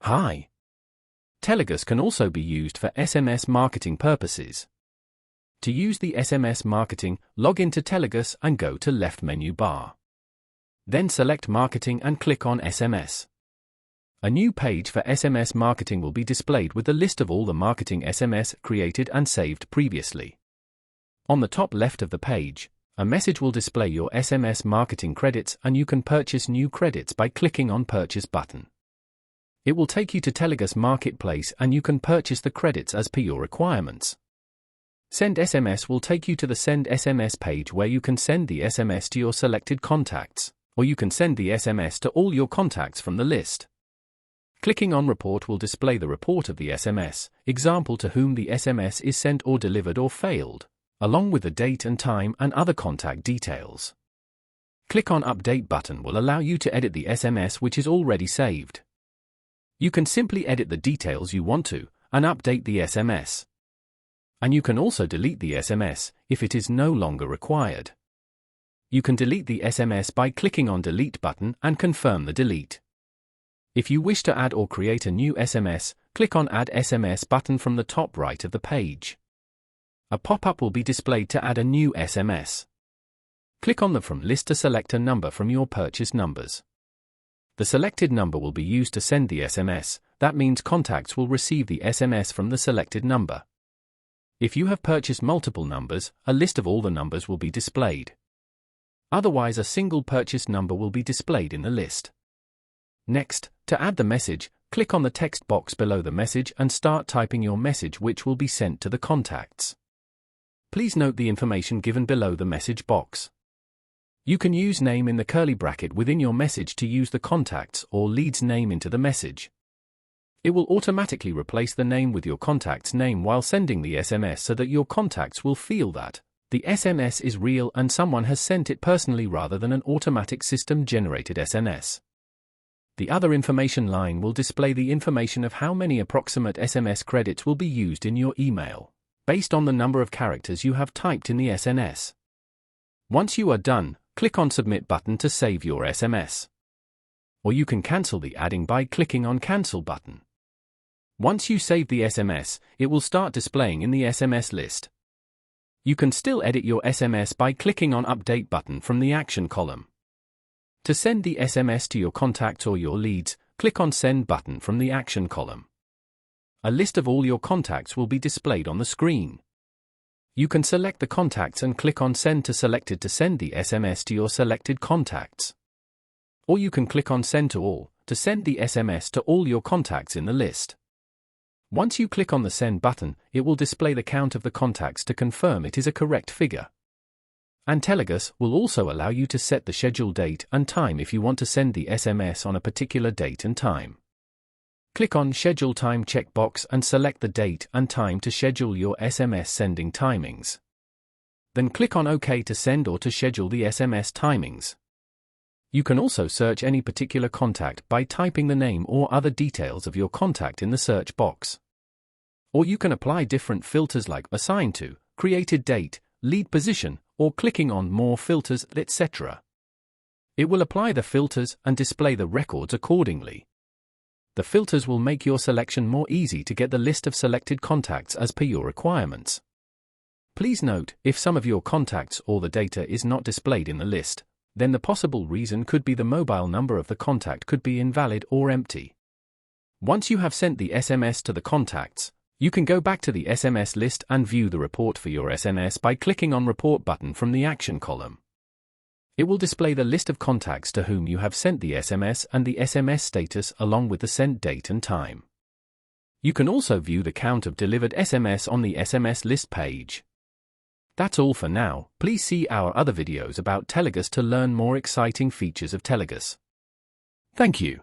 Hi. Telagus can also be used for SMS marketing purposes. To use the SMS marketing, log into Telagus and go to left menu bar. Then select Marketing and click on SMS. A new page for SMS marketing will be displayed with the list of all the marketing SMS created and saved previously. On the top left of the page, a message will display your SMS marketing credits and you can purchase new credits by clicking on Purchase button. It will take you to Telagus Marketplace and you can purchase the credits as per your requirements. Send SMS will take you to the Send SMS page where you can send the SMS to your selected contacts, or you can send the SMS to all your contacts from the list. Clicking on Report will display the report of the SMS, example to whom the SMS is sent or delivered or failed, along with the date and time and other contact details. Click on Update button will allow you to edit the SMS which is already saved. You can simply edit the details you want to, and update the SMS. And you can also delete the SMS, if it is no longer required. You can delete the SMS by clicking on Delete button and confirm the delete. If you wish to add or create a new SMS, click on Add SMS button from the top right of the page. A pop-up will be displayed to add a new SMS. Click on the From List to select a number from your purchase numbers. The selected number will be used to send the SMS, that means contacts will receive the SMS from the selected number. If you have purchased multiple numbers, a list of all the numbers will be displayed. Otherwise, a single purchase number will be displayed in the list. Next, to add the message, click on the text box below the message and start typing your message which will be sent to the contacts. Please note the information given below the message box. You can use name in the curly bracket within your message to use the contact's or lead's name into the message. It will automatically replace the name with your contact's name while sending the SMS so that your contacts will feel that the SMS is real and someone has sent it personally rather than an automatic system-generated SMS. The other information line will display the information of how many approximate SMS credits will be used in your email, based on the number of characters you have typed in the SMS. Once you are done, click on Submit button to save your SMS. Or you can cancel the adding by clicking on Cancel button. Once you save the SMS, it will start displaying in the SMS list. You can still edit your SMS by clicking on Update button from the Action column. To send the SMS to your contacts or your leads, click on Send button from the Action column. A list of all your contacts will be displayed on the screen. You can select the contacts and click on Send to Selected to send the SMS to your selected contacts. Or you can click on Send to All to send the SMS to all your contacts in the list. Once you click on the Send button, it will display the count of the contacts to confirm it is a correct figure. And Telagus will also allow you to set the schedule date and time if you want to send the SMS on a particular date and time. Click on Schedule Time checkbox and select the date and time to schedule your SMS sending timings. Then click on OK to send or to schedule the SMS timings. You can also search any particular contact by typing the name or other details of your contact in the search box. Or you can apply different filters like Assigned to, Created Date, Lead Position, or clicking on More Filters, etc. It will apply the filters and display the records accordingly. The filters will make your selection more easy to get the list of selected contacts as per your requirements. Please note, if some of your contacts or the data is not displayed in the list, then the possible reason could be the mobile number of the contact could be invalid or empty. Once you have sent the SMS to the contacts, you can go back to the SMS list and view the report for your SMS by clicking on Report button from the Action column. It will display the list of contacts to whom you have sent the SMS and the SMS status along with the sent date and time. You can also view the count of delivered SMS on the SMS list page. That's all for now. Please see our other videos about Telagus to learn more exciting features of Telagus. Thank you.